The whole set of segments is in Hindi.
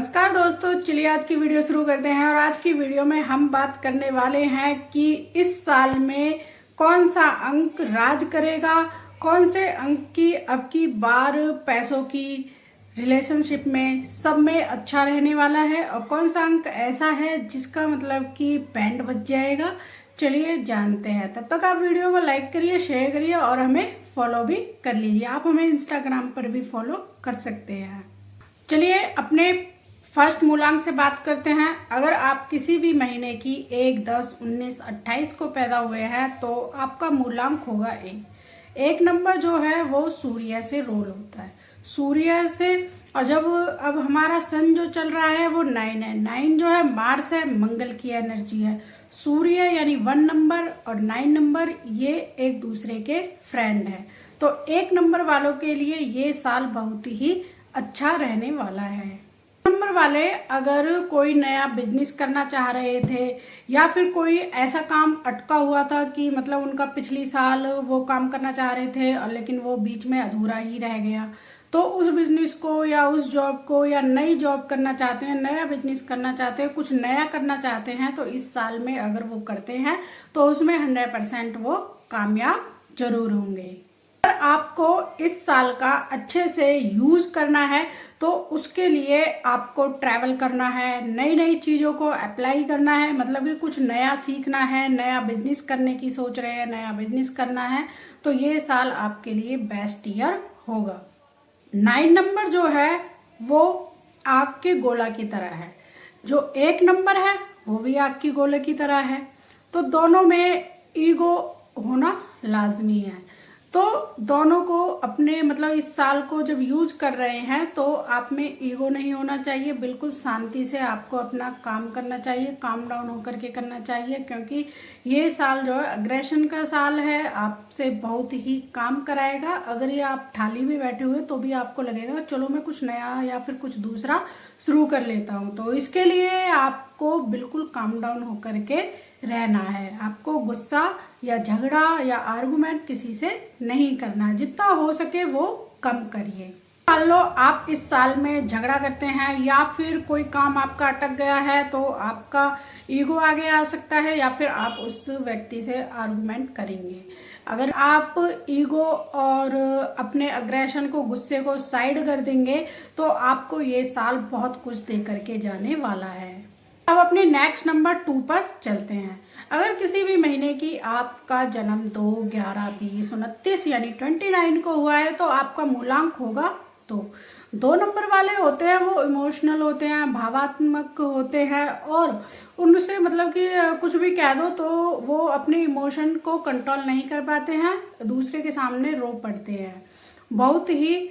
नमस्कार दोस्तों, चलिए आज की वीडियो शुरू करते हैं। और आज की वीडियो में हम बात करने वाले हैं कि इस साल में कौन सा अंक राज करेगा, कौन से अंक की अब की बार पैसों की रिलेशनशिप में सब में अच्छा रहने वाला है और कौन सा अंक ऐसा है जिसका मतलब कि बैंड बज जाएगा। चलिए जानते हैं। तब तक आप वीडियो को लाइक करिए, शेयर करिए और हमें फॉलो भी कर लीजिए। आप हमें इंस्टाग्राम पर भी फॉलो कर सकते हैं। चलिए अपने फर्स्ट मूलांक से बात करते हैं। अगर आप किसी भी महीने की 1, 10, 19, 28 को पैदा हुए हैं तो आपका मूलांक होगा 1। 1 नंबर जो है वो सूर्य से रोल होता है, सूर्य से। और जब अब हमारा सन जो चल रहा है वो 9 है। 9 जो है मार्स है, मंगल की एनर्जी है। सूर्य यानी 1 नंबर और 9 नंबर ये एक दूसरे के फ्रेंड है। तो 1 नंबर वालों के लिए ये साल बहुत ही अच्छा रहने वाला है। नंबर वाले अगर कोई नया बिजनेस करना चाह रहे थे या फिर कोई ऐसा काम अटका हुआ था कि मतलब उनका पिछली साल वो काम करना चाह रहे थे और लेकिन वो बीच में अधूरा ही रह गया, तो उस बिजनेस को या उस जॉब को या नई जॉब करना चाहते हैं, नया बिजनेस करना चाहते हैं, कुछ नया करना चाहते हैं, तो इस साल में अगर वो करते हैं तो उसमें 100% वो कामयाब जरूर होंगे। अगर आपको इस साल का अच्छे से यूज करना है तो उसके लिए आपको ट्रैवल करना है, नई नई चीज़ों को अप्लाई करना है, मतलब कि कुछ नया सीखना है, नया बिजनेस करने की सोच रहे हैं, नया बिजनेस करना है, तो ये साल आपके लिए बेस्ट ईयर होगा। 9 नंबर जो है वो आग के गोला की तरह है, जो 1 नंबर है वो भी आग की गोले की तरह है। तो दोनों में ईगो होना लाजमी है। तो दोनों को अपने मतलब इस साल को जब यूज कर रहे हैं तो आप में ईगो नहीं होना चाहिए। बिल्कुल शांति से आपको अपना काम करना चाहिए, काम डाउन होकर के करना चाहिए, क्योंकि ये साल जो है अग्रेशन का साल है, आपसे बहुत ही काम कराएगा। अगर ये आप थाली में बैठे हुए तो भी आपको लगेगा चलो मैं कुछ नया या फिर कुछ दूसरा शुरू कर लेता हूँ। तो इसके लिए आपको बिल्कुल काम डाउन होकर के रहना है। आपको गुस्सा या झगड़ा या आर्गुमेंट किसी से नहीं करना, जितना हो सके वो कम करिए। मान लो आप इस साल में झगड़ा करते हैं या फिर कोई काम आपका अटक गया है तो आपका ईगो आगे आ सकता है या फिर आप उस व्यक्ति से आर्गुमेंट करेंगे। अगर आप ईगो और अपने अग्रेशन को, गुस्से को साइड कर देंगे तो आपको ये साल बहुत कुछ दे करके जाने वाला है। अब अपने नेक्स्ट नंबर 2 पर चलते हैं। अगर किसी भी महीने की आपका जन्म 2, 11, 20, 29 यानी 29 को हुआ है तो आपका मूलांक होगा 2। 2 नंबर वाले होते हैं वो इमोशनल होते हैं, भावात्मक होते हैं और उनसे मतलब कि कुछ भी कह दो तो वो अपने इमोशन को कंट्रोल नहीं कर पाते हैं, दूसरे के सामने रो पड़ते हैं, बहुत ही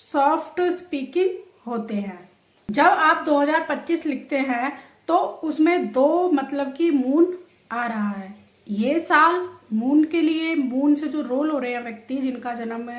सॉफ्ट स्पीकिंग होते हैं। जब आप 2025 लिखते हैं तो उसमें 2 मतलब कि मून आ रहा है। ये साल मून के लिए, मून से जो रोल हो रहे हैं व्यक्ति जिनका जन्म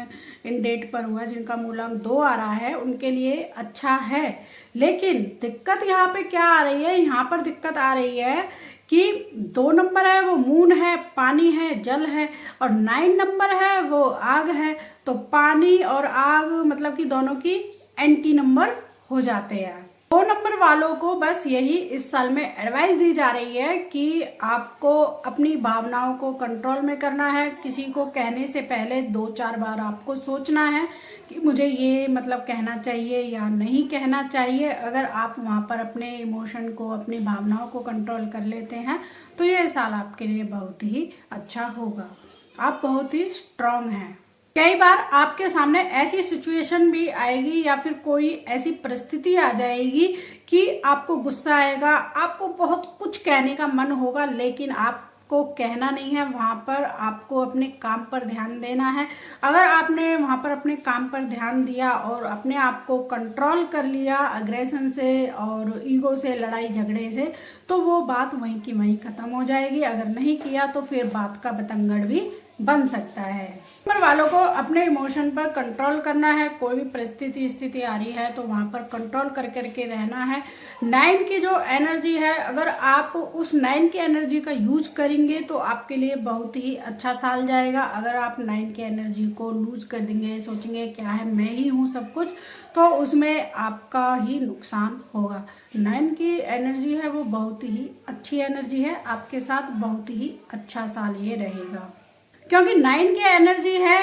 इन डेट पर हुआ, जिनका मूलांक 2 आ रहा है, उनके लिए अच्छा है। लेकिन दिक्कत यहाँ पे क्या आ रही है, यहाँ पर दिक्कत आ रही है कि 2 नंबर है वो मून है, पानी है, जल है, और 9 नंबर है वो आग है। तो पानी और आग मतलब कि दोनों की एंटी नंबर हो जाते हैं। 2 नंबर वालों को बस यही इस साल में एडवाइस दी जा रही है कि आपको अपनी भावनाओं को कंट्रोल में करना है। किसी को कहने से पहले 2-4 बार आपको सोचना है कि मुझे ये मतलब कहना चाहिए या नहीं कहना चाहिए। अगर आप वहाँ पर अपने इमोशन को, अपनी भावनाओं को कंट्रोल कर लेते हैं तो ये साल आपके लिए बहुत ही अच्छा होगा। आप बहुत ही स्ट्रांग हैं। कई बार आपके सामने ऐसी सिचुएशन भी आएगी या फिर कोई ऐसी परिस्थिति आ जाएगी कि आपको गुस्सा आएगा, आपको बहुत कुछ कहने का मन होगा लेकिन आपको कहना नहीं है। वहां पर आपको अपने काम पर ध्यान देना है। अगर आपने वहां पर अपने काम पर ध्यान दिया और अपने आप को कंट्रोल कर लिया अग्रेशन से और ईगो से, लड़ाई झगड़े से, तो वो बात वहीं की वहीं खत्म हो जाएगी। अगर नहीं किया तो फिर बात का बतंगड़ भी बन सकता है। नंबर वालों को अपने इमोशन पर कंट्रोल करना है। कोई भी परिस्थिति स्थिति आ रही है तो वहां पर कंट्रोल कर करके रहना है। 9 की जो एनर्जी है, अगर आप उस 9 की एनर्जी का यूज करेंगे तो आपके लिए बहुत ही अच्छा साल जाएगा। अगर आप 9 की एनर्जी को लूज कर देंगे, सोचेंगे क्या है मैं ही हूँ सब कुछ, तो उसमें आपका ही नुकसान होगा। 9 की एनर्जी है वो बहुत ही अच्छी एनर्जी है, आपके साथ बहुत ही अच्छा साल ये रहेगा। क्योंकि 9 की एनर्जी है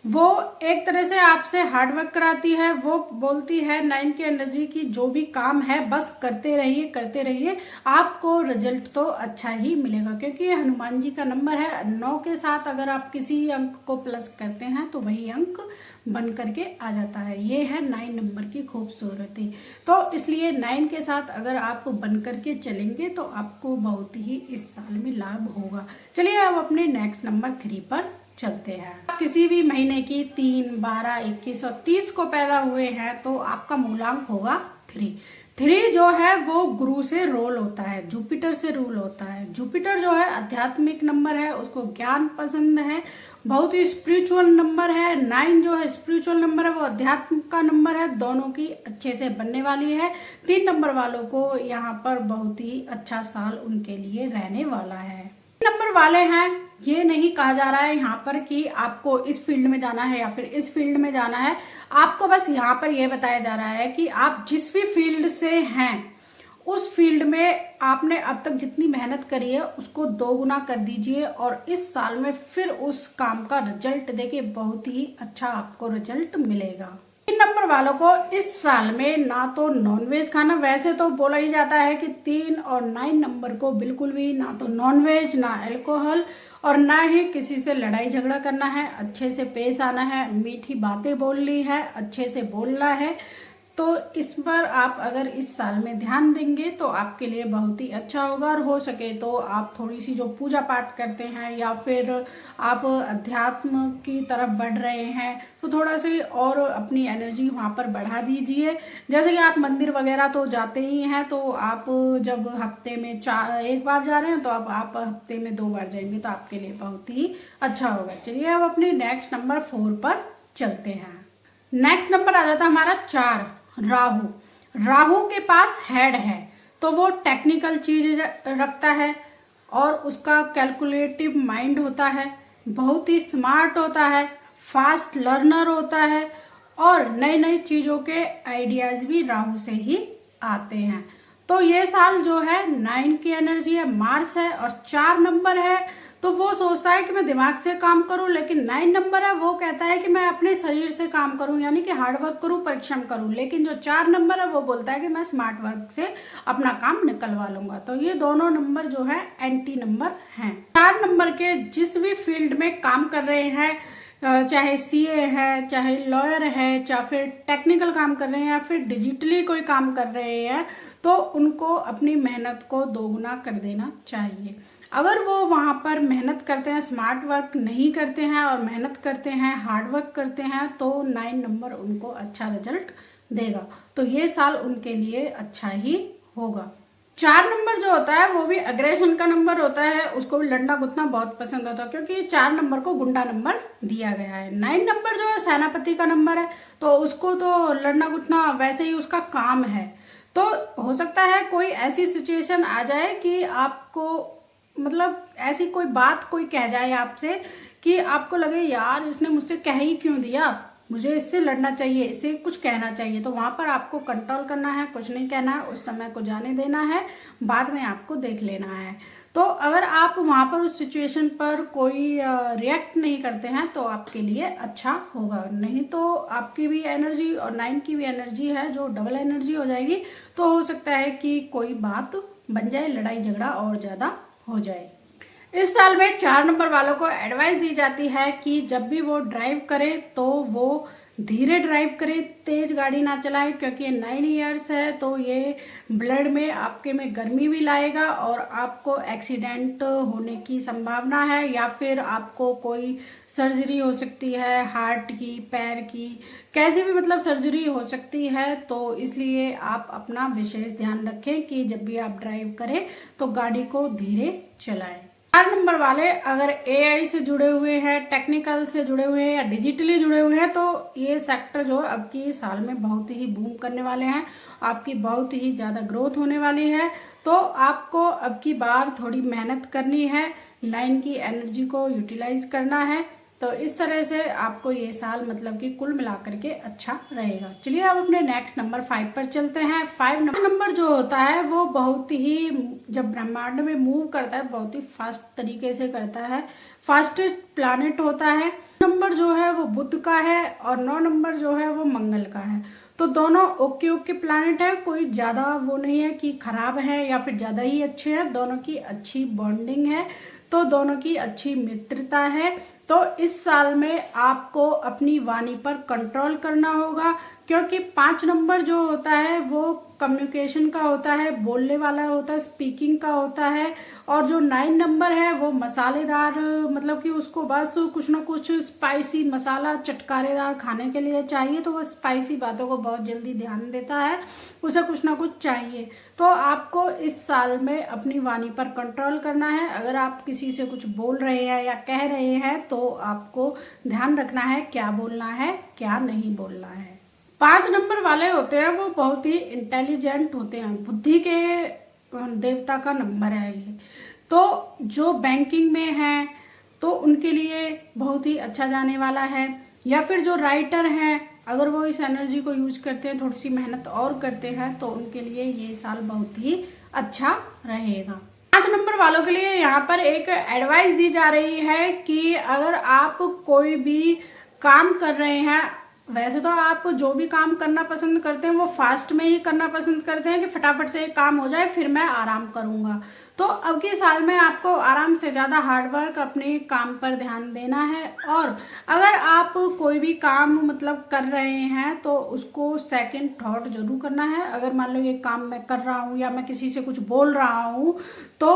वो एक तरह से आपसे हार्डवर्क कराती है। वो बोलती है 9 की एनर्जी की जो भी काम है बस करते रहिए, आपको रिजल्ट तो अच्छा ही मिलेगा। क्योंकि ये हनुमान जी का नंबर है। 9 के साथ अगर आप किसी अंक को प्लस करते हैं तो वही अंक बन करके आ जाता है। ये है 9 नंबर की खूबसूरती। तो इसलिए 9 के साथ अगर आप बन करके चलेंगे तो आपको बहुत ही इस साल में लाभ होगा। चलिए अब अपने नेक्स्ट नंबर 3 पर चलते हैं। आप किसी भी महीने की 3, 12, 21 और 30 को पैदा हुए हैं तो आपका मूलांक होगा 3। 3 जो है वो गुरु से रोल होता है, जुपिटर से रूल होता है। जुपिटर जो है आध्यात्मिक नंबर है, उसको ज्ञान पसंद है, बहुत ही स्पिरिचुअल नंबर है। 9 जो है स्पिरिचुअल नंबर है, वो अध्यात्म का नंबर है, दोनों की अच्छे से बनने वाली है। 3 नंबर वालों को यहाँ पर बहुत ही अच्छा साल उनके लिए रहने वाला है। नंबर वाले हैं, ये नहीं कहा जा रहा है यहाँ पर कि आपको इस फील्ड में जाना है या फिर इस फील्ड में जाना है। आपको बस यहाँ पर यह बताया जा रहा है कि आप जिस भी फील्ड से हैं उस फील्ड में आपने अब तक जितनी मेहनत करी है उसको 2 गुना कर दीजिए और इस साल में फिर उस काम का रिजल्ट देखिए, बहुत ही अच्छा आपको रिजल्ट मिलेगा। 3 नंबर वालों को इस साल में ना तो नॉनवेज खाना, वैसे तो बोला ही जाता है कि 3 और 9 नंबर को बिल्कुल भी ना तो नॉनवेज, ना अल्कोहल और ना ही किसी से लड़ाई झगड़ा करना है। अच्छे से पेश आना है, मीठी बातें बोलनी है, अच्छे से बोलना है। तो इस पर आप अगर इस साल में ध्यान देंगे तो आपके लिए बहुत ही अच्छा होगा। और हो सके तो आप थोड़ी सी जो पूजा पाठ करते हैं या फिर आप अध्यात्म की तरफ बढ़ रहे हैं तो थोड़ा सी और अपनी एनर्जी वहाँ पर बढ़ा दीजिए। जैसे कि आप मंदिर वगैरह तो जाते ही हैं, तो आप जब हफ्ते में 1 बार जा रहे हैं तो अब आप हफ्ते में 2 बार जाएंगे तो आपके लिए बहुत ही अच्छा होगा। चलिए अब अपने नेक्स्ट नंबर 4 पर चलते हैं। नेक्स्ट नंबर आ जाता है हमारा 4, राहु। राहु के पास हेड है तो वो टेक्निकल चीज रखता है और उसका कैलकुलेटिव माइंड होता है, बहुत ही स्मार्ट होता है, फास्ट लर्नर होता है और नई नई चीजों के आइडियाज भी राहु से ही आते हैं। तो ये साल जो है 9 की एनर्जी है, मार्स है और 4 नंबर है, तो वो सोचता है कि मैं दिमाग से काम करूं। लेकिन 9 नंबर है वो कहता है कि मैं अपने शरीर से काम करूं, यानी कि हार्डवर्क करूं, परिश्रम करूं। लेकिन जो 4 नंबर है वो बोलता है कि मैं स्मार्ट वर्क से अपना काम निकलवा लूंगा। तो ये दोनों नंबर जो है एंटी नंबर हैं। 4 नंबर के जिस भी फील्ड में काम कर रहे हैं, चाहे सीए है, चाहे लॉयर है, चाहे फिर टेक्निकल काम कर रहे हैं या फिर डिजिटली कोई काम कर रहे हैं, तो उनको अपनी मेहनत को 2 गुना कर देना चाहिए। अगर वो वहां पर मेहनत करते हैं, स्मार्ट वर्क नहीं करते हैं और मेहनत करते हैं, हार्ड वर्क करते हैं, तो 9 नंबर उनको अच्छा रिजल्ट देगा। तो ये साल उनके लिए अच्छा ही होगा। 4 नंबर जो होता है वो भी अग्रेशन का नंबर होता है, उसको भी लड़ना घुटना बहुत पसंद होता है क्योंकि 4 नंबर को गुंडा नंबर दिया गया है। 9 नंबर जो है सेनापति का नंबर है, तो उसको तो लड़ना घुटना वैसे ही उसका काम है। तो हो सकता है कोई ऐसी सिचुएशन आ जाए कि आपको मतलब ऐसी कोई बात कोई कह जाए आपसे कि आपको लगे यार इसने मुझसे कह ही क्यों दिया, मुझे इससे लड़ना चाहिए, इससे कुछ कहना चाहिए। तो वहां पर आपको कंट्रोल करना है, कुछ नहीं कहना है, उस समय को जाने देना है, बाद में आपको देख लेना है। तो अगर आप वहां पर उस सिचुएशन पर कोई रिएक्ट नहीं करते हैं तो आपके लिए अच्छा होगा। नहीं तो आपकी भी एनर्जी और 9 की भी एनर्जी है जो डबल एनर्जी हो जाएगी, तो हो सकता है कि कोई बात बन जाए, लड़ाई झगड़ा और ज्यादा हो जाए। इस साल में 4 नंबर वालों को एडवाइस दी जाती है कि जब भी वो ड्राइव करे तो वो धीरे ड्राइव करे, तेज गाड़ी ना चलाए, क्योंकि 9 इयर्स है तो ये ब्लड में आपके में गर्मी भी लाएगा और आपको एक्सीडेंट होने की संभावना है या फिर आपको कोई सर्जरी हो सकती है, हार्ट की, पैर की, कैसी भी मतलब सर्जरी हो सकती है। तो इसलिए आप अपना विशेष ध्यान रखें कि जब भी आप ड्राइव करें तो गाड़ी को धीरे चलाएं। 4 नंबर वाले अगर एआई से जुड़े हुए हैं, टेक्निकल से जुड़े हुए हैं या डिजिटली जुड़े हुए हैं तो ये सेक्टर जो अब की साल में बहुत ही बूम करने वाले हैं, आपकी बहुत ही ज़्यादा ग्रोथ होने वाली है। तो आपको अब की बार थोड़ी मेहनत करनी है, 9 की एनर्जी को यूटिलाइज करना है। तो इस तरह से आपको ये साल मतलब कि कुल मिलाकर के अच्छा रहेगा। चलिए अब अपने नेक्स्ट नंबर 5 पर चलते हैं। 5 नंबर जो होता है वो बहुत ही, जब ब्रह्मांड में मूव करता है बहुत ही फास्ट तरीके से करता है, फास्टेस्ट प्लैनेट होता है। नंबर जो है वो बुध का है और 9 नंबर जो है वो मंगल का है। तो दोनों ओके ओके प्लैनेट है, कोई ज्यादा वो नहीं है कि खराब है या फिर ज्यादा ही अच्छे हैं, दोनों की अच्छी बॉन्डिंग है, तो दोनों की अच्छी मित्रता है। तो इस साल में आपको अपनी वाणी पर कंट्रोल करना होगा, क्योंकि 5 नंबर जो होता है वो कम्युनिकेशन का होता है, बोलने वाला होता है, स्पीकिंग का होता है। और जो 9 नंबर है वो मसालेदार, मतलब कि उसको बस कुछ ना कुछ स्पाइसी मसाला चटकारेदार खाने के लिए चाहिए, तो वो स्पाइसी बातों को बहुत जल्दी ध्यान देता है, उसे कुछ ना कुछ चाहिए। तो आपको इस साल में अपनी वाणी पर कंट्रोल करना है। अगर आप किसी से कुछ बोल रहे हैं या कह रहे हैं तो आपको ध्यान रखना है क्या बोलना है क्या नहीं बोलना है। 5 नंबर वाले होते हैं वो बहुत ही इंटेलिजेंट होते हैं, बुद्धि के देवता का नंबर है ये। तो जो बैंकिंग में है तो उनके लिए बहुत ही अच्छा जाने वाला है, या फिर जो राइटर हैं अगर वो इस एनर्जी को यूज करते हैं, थोड़ी सी मेहनत और करते हैं तो उनके लिए ये साल बहुत ही अच्छा रहेगा। 5 नंबर वालों के लिए यहाँ पर एक एडवाइस दी जा रही है कि अगर आप कोई भी काम कर रहे हैं, वैसे तो आप जो भी काम करना पसंद करते हैं वो फास्ट में ही करना पसंद करते हैं कि फटाफट से एक काम हो जाए फिर मैं आराम करूंगा। तो अब के साल में आपको आराम से ज्यादा हार्डवर्क अपने काम पर ध्यान देना है। और अगर आप कोई भी काम मतलब कर रहे हैं तो उसको सेकंड थॉट जरूर करना है। अगर मान लो ये काम मैं कर रहा हूँ या मैं किसी से कुछ बोल रहा हूँ तो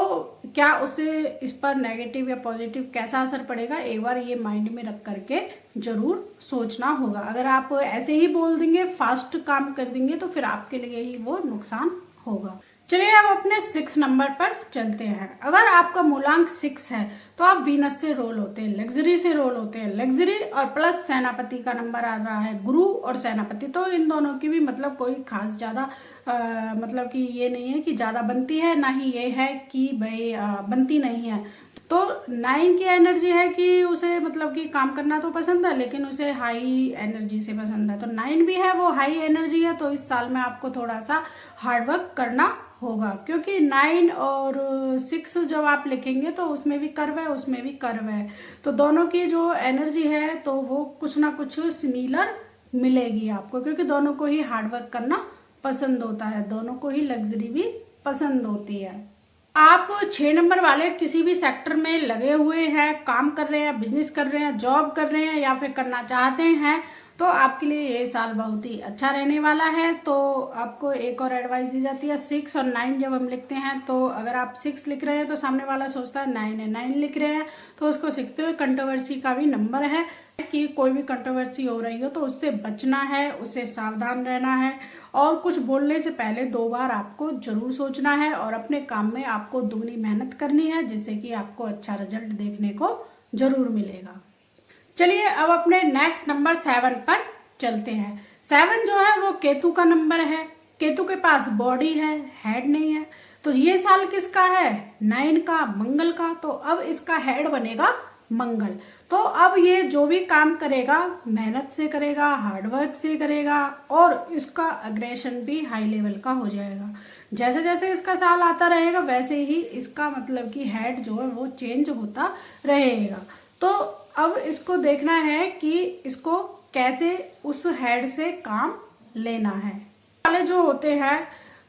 क्या उससे इस पर नेगेटिव या पॉजिटिव कैसा असर पड़ेगा, एक बार ये माइंड में रख करके जरूर सोचना होगा। अगर आप ऐसे ही बोल देंगे, फास्ट काम कर देंगे तो फिर आपके लिए ही वो नुकसान होगा। चलिए अब अपने 6 नंबर पर चलते हैं। अगर आपका मूलांक 6 है तो आप वीनस से रोल होते हैं, लग्जरी से रोल होते हैं। लग्जरी और प्लस सेनापति का नंबर आ रहा है, गुरु और सेनापति, तो इन दोनों की भी मतलब कोई खास ज्यादा मतलब कि ये नहीं है कि ज्यादा बनती है, ना ही ये है कि भाई बनती नहीं है। तो 9 की एनर्जी है कि उसे मतलब कि काम करना तो पसंद है लेकिन उसे हाई एनर्जी से पसंद है, तो 9 भी है वो हाई एनर्जी है। तो इस साल में आपको थोड़ा सा हार्डवर्क करना होगा, क्योंकि 9 और 6 जब आप लिखेंगे तो उसमें भी कर्व है उसमें भी कर्व है, तो दोनों की जो एनर्जी है तो वो कुछ ना कुछ सिमिलर मिलेगी आपको, क्योंकि दोनों को ही हार्डवर्क करना पसंद होता है, दोनों को ही लग्जरी भी पसंद होती है। आप 6 नंबर वाले किसी भी सेक्टर में लगे हुए हैं, काम कर रहे हैं, बिजनेस कर रहे हैं, जॉब कर रहे हैं या फिर करना चाहते हैं तो आपके लिए ये साल बहुत ही अच्छा रहने वाला है। तो आपको एक और एडवाइस दी जाती है, 6 और 9 जब हम लिखते हैं तो अगर आप 6 लिख रहे हैं तो सामने वाला सोचता है 9 है, 9 लिख रहे हैं तो उसको 6, तो कंट्रोवर्सी का भी नंबर है कि कोई भी कंट्रोवर्सी हो रही हो तो उससे बचना है, उससे सावधान रहना है और कुछ बोलने से पहले 2 बार आपको जरूर सोचना है और अपने काम में आपको दुगनी मेहनत करनी है, जिससे कि आपको अच्छा रिजल्ट देखने को जरूर मिलेगा। चलिए अब अपने नेक्स्ट नंबर 7 पर चलते हैं। 7 जो है वो केतु का नंबर है, केतु के पास बॉडी है, हेड नहीं है, तो ये साल किसका है, 9 का, मंगल का। तो अब इसका हेड बनेगा मंगल। तो अब ये जो भी काम करेगा मेहनत से करेगा, हार्डवर्क से करेगा और इसका अग्रेशन भी हाई लेवल का हो जाएगा। जैसे जैसे इसका साल आता रहेगा वैसे ही इसका मतलब कि हेड जो है वो चेंज होता रहेगा। तो अब इसको देखना है कि इसको कैसे उस हेड से काम लेना है। वाले जो होते हैं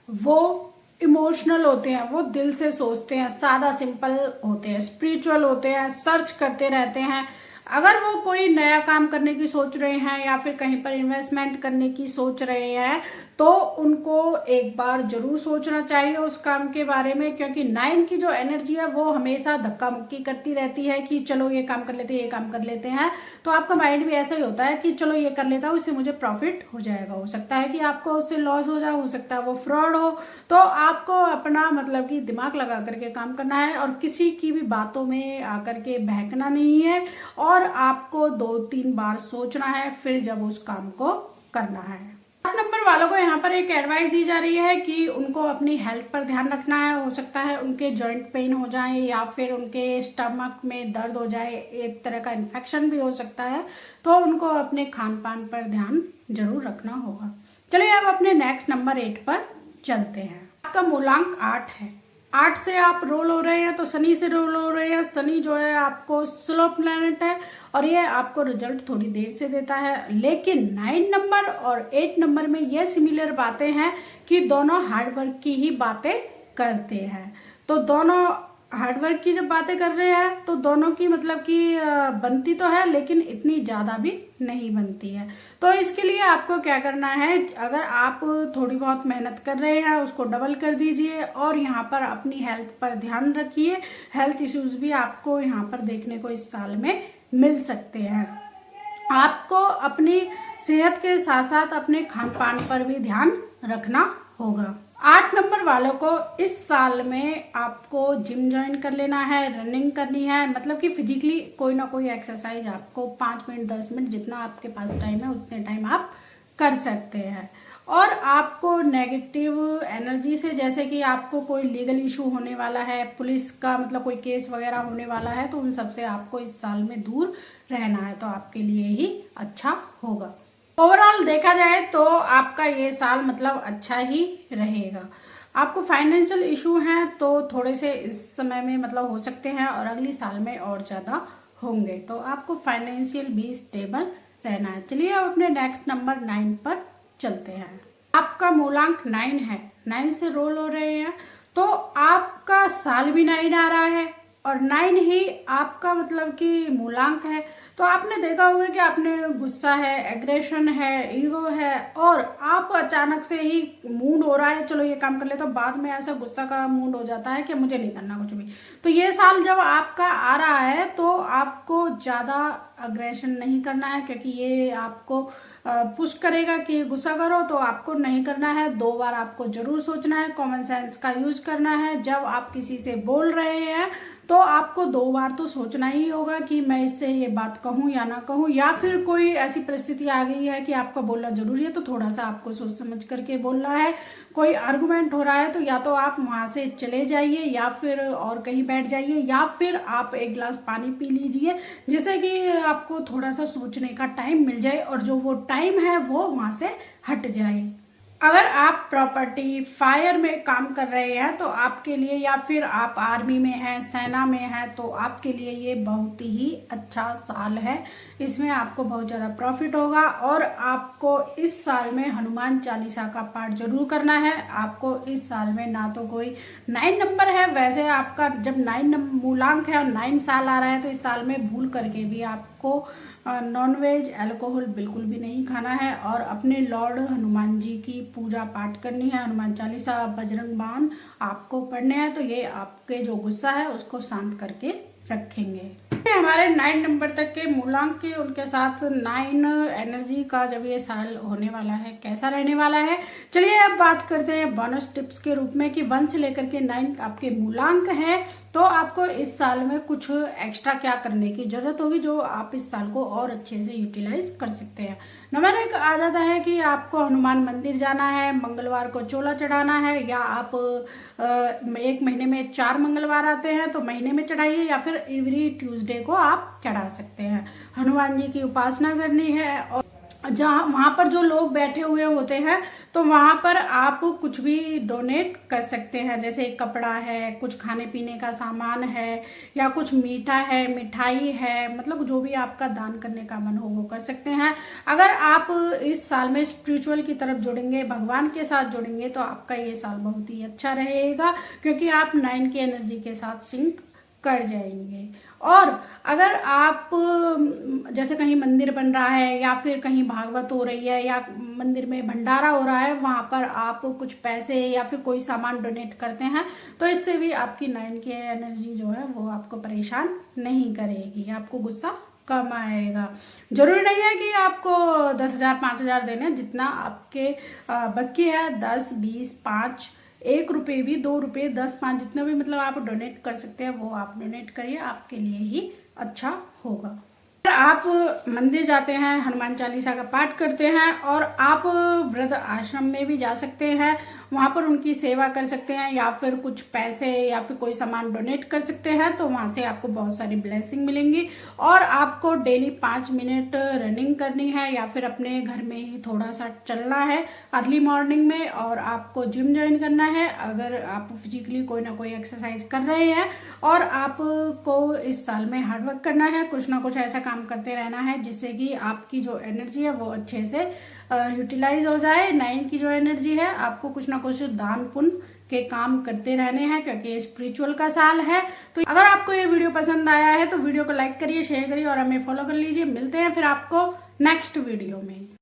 वो इमोशनल होते हैं, वो दिल से सोचते हैं, सादा सिंपल होते हैं, स्पिरिचुअल होते हैं, सर्च करते रहते हैं। अगर वो कोई नया काम करने की सोच रहे हैं या फिर कहीं पर इन्वेस्टमेंट करने की सोच रहे हैं तो उनको एक बार जरूर सोचना चाहिए उस काम के बारे में, क्योंकि 9 की जो एनर्जी है वो हमेशा धक्का मुक्की करती रहती है कि चलो ये काम कर लेते हैं, ये काम कर लेते हैं। तो आपका माइंड भी ऐसा ही होता है कि चलो ये कर लेता हूँ, इससे मुझे प्रॉफिट हो जाएगा। हो सकता है कि आपको उससे लॉस हो जाए, हो सकता है वो फ्रॉड हो। तो आपको अपना मतलब कि दिमाग लगा करके काम करना है और किसी की भी बातों में आकर के बहकना नहीं है, और आपको 2-3 बार सोचना है फिर जब उस काम को करना है। 7 नंबर वालों को यहाँ पर एक एडवाइस दी जा रही है कि उनको अपनी हेल्थ पर ध्यान रखना है। हो सकता है उनके जॉइंट पेन हो जाए या फिर उनके स्टमक में दर्द हो जाए, एक तरह का इन्फेक्शन भी हो सकता है। तो उनको अपने खान पान पर ध्यान जरूर रखना होगा। चलिए अब अपने नेक्स्ट नंबर 8 पर चलते हैं। आपका मूलांक 8 है। 8 से आप रोल हो रहे हैं, तो शनि से रोल हो रहे हैं। शनि जो है आपको स्लो प्लैनेट है और ये आपको रिजल्ट थोड़ी देर से देता है, लेकिन 9 नंबर और 8 नंबर में ये सिमिलर बातें हैं कि दोनों हार्डवर्क की ही बातें करते हैं। तो दोनों हार्डवर्क की जब बातें कर रहे हैं तो दोनों की मतलब कि बनती तो है, लेकिन इतनी ज्यादा भी नहीं बनती है। तो इसके लिए आपको क्या करना है, अगर आप थोड़ी बहुत मेहनत कर रहे हैं उसको डबल कर दीजिए और यहाँ पर अपनी हेल्थ पर ध्यान रखिए। हेल्थ इश्यूज भी आपको यहाँ पर देखने को इस साल में मिल सकते हैं। आपको अपनी सेहत के साथ साथ अपने खान पान पर भी ध्यान रखना होगा। 8 नंबर वालों को इस साल में आपको जिम ज्वाइन कर लेना है, रनिंग करनी है, मतलब कि फिजिकली कोई ना कोई एक्सरसाइज आपको 5 मिनट 10 मिनट जितना आपके पास टाइम है उतने टाइम आप कर सकते हैं। और आपको नेगेटिव एनर्जी से, जैसे कि आपको कोई लीगल इशू होने वाला है, पुलिस का मतलब कोई केस वगैरह होने वाला है, तो उन सब से आपको इस साल में दूर रहना है, तो आपके लिए ही अच्छा होगा। ओवरऑल देखा जाए तो आपका ये साल मतलब अच्छा ही रहेगा। आपको फाइनेंशियल इशू हैं तो थोड़े से इस समय में मतलब हो सकते हैं और अगली साल में और ज़्यादा होंगे, तो आपको फाइनेंशियल भी स्टेबल रहना है। चलिए अब अपने नेक्स्ट नंबर 9 पर चलते हैं। आपका मूलांक 9 है। 9 से रोल हो रहे हैं, तो आपका साल भी 9 आ रहा है और 9 ही आपका मतलब कि मूलांक है। तो आपने देखा होगा कि आपने गुस्सा है, एग्रेशन है, ईगो है, और आप अचानक से ही मूड हो रहा है चलो ये काम कर ले, तो बाद में ऐसा गुस्सा का मूड हो जाता है कि मुझे नहीं करना कुछ भी। तो ये साल जब आपका आ रहा है तो आपको ज्यादा अग्रेशन नहीं करना है, क्योंकि ये आपको पुश करेगा कि गुस्सा करो, तो आपको नहीं करना है। 2 बार आपको जरूर सोचना है, कॉमन सेंस का यूज करना है। जब आप किसी से बोल रहे हैं तो आपको 2 बार तो सोचना ही होगा कि मैं इससे ये बात कहूं या ना कहूं, या फिर कोई ऐसी परिस्थिति आ गई है कि आपका बोलना जरूरी है, तो थोड़ा सा आपको सोच समझ करके बोलना है। कोई आर्गुमेंट हो रहा है तो या तो आप वहां से चले जाइए या फिर और कहीं बैठ जाइए, या फिर आप एक गिलास पानी पी लीजिए, जिससे कि आपको थोड़ा सा सोचने का टाइम मिल जाए और जो वो टाइम है वो वहां से हट जाए। अगर आप प्रॉपर्टी फायर में काम कर रहे हैं तो आपके लिए, या फिर आप आर्मी में हैं, सेना में हैं, तो आपके लिए ये बहुत ही अच्छा साल है। इसमें आपको बहुत ज़्यादा प्रॉफिट होगा और आपको इस साल में हनुमान चालीसा का पाठ जरूर करना है। आपको इस साल में ना तो कोई 9 नंबर है, वैसे आपका जब 9 मूलांक है और 9 साल आ रहा है, तो इस साल में भूल करके भी आपको नॉनवेज अल्कोहल बिल्कुल भी नहीं खाना है और अपने लॉर्ड हनुमान जी की पूजा पाठ करनी है। हनुमान चालीसा, बजरंग बाण आपको पढ़ने हैं, तो ये आपके जो गुस्सा है उसको शांत करके रखेंगे। हमारे 9 नंबर तक के मूलांक के उनके साथ 9 एनर्जी का जब ये साल होने वाला है कैसा रहने वाला है, चलिए अब बात करते हैं बोनस टिप्स के रूप में कि 1 से लेकर के 9 आपके मूलांक हैं, तो आपको इस साल में कुछ एक्स्ट्रा क्या करने की जरूरत होगी जो आप इस साल को और अच्छे से यूटिलाइज कर सकते हैं। नंबर 1 आ जाता है कि आपको हनुमान मंदिर जाना है, मंगलवार को चोला चढ़ाना है, या आप 1 महीने में 4 मंगलवार आते हैं तो महीने में चढ़ाइए, या फिर एवरी ट्यूसडे को आप चढ़ा सकते हैं। हनुमान जी की उपासना करनी है और जहाँ वहाँ पर जो लोग बैठे हुए होते हैं तो वहाँ पर आप कुछ भी डोनेट कर सकते हैं, जैसे कपड़ा है, कुछ खाने पीने का सामान है, या कुछ मीठा है, मिठाई है, मतलब जो भी आपका दान करने का मन हो वो कर सकते हैं। अगर आप इस साल में स्पिरिचुअल की तरफ जुड़ेंगे, भगवान के साथ जुड़ेंगे, तो आपका ये साल बहुत ही अच्छा रहेगा, क्योंकि आप 9 की एनर्जी के साथ सिंक कर जाएंगे। और अगर आप जैसे कहीं मंदिर बन रहा है या फिर कहीं भागवत हो रही है या मंदिर में भंडारा हो रहा है, वहां पर आप कुछ पैसे या फिर कोई सामान डोनेट करते हैं तो इससे भी आपकी 9 की एनर्जी जो है वो आपको परेशान नहीं करेगी, आपको गुस्सा कम आएगा। जरूरी नहीं है कि आपको 10,000 5,000 देने, जितना आपके बस की है 10 20 5 1 रुपये भी, 2 रुपये 10 5 जितना भी मतलब आप डोनेट कर सकते हैं वो आप डोनेट करिए, आपके लिए ही अच्छा होगा। आप मंदिर जाते हैं, हनुमान चालीसा का पाठ करते हैं और आप वृद्ध आश्रम में भी जा सकते हैं, वहां पर उनकी सेवा कर सकते हैं या फिर कुछ पैसे या फिर कोई सामान डोनेट कर सकते हैं, तो वहां से आपको बहुत सारी ब्लेसिंग मिलेंगी। और आपको डेली 5 मिनट रनिंग करनी है या फिर अपने घर में ही थोड़ा सा चलना है अर्ली मॉर्निंग में, और आपको जिम ज्वाइन करना है अगर आप फिजिकली कोई ना कोई एक्सरसाइज कर रहे हैं। और आपको इस साल में हार्डवर्क करना है, कुछ ना कुछ ऐसा काम करते रहना है जिससे कि आपकी जो एनर्जी है वो अच्छे से यूटिलाइज हो जाए। 9 की जो एनर्जी है, आपको कुछ ना कुछ दान पुण्य के काम करते रहने हैं क्योंकि ये स्पिरिचुअल का साल है। तो अगर आपको ये वीडियो पसंद आया है तो वीडियो को लाइक करिए, शेयर करिए और हमें फॉलो कर लीजिए। मिलते हैं फिर आपको नेक्स्ट वीडियो में।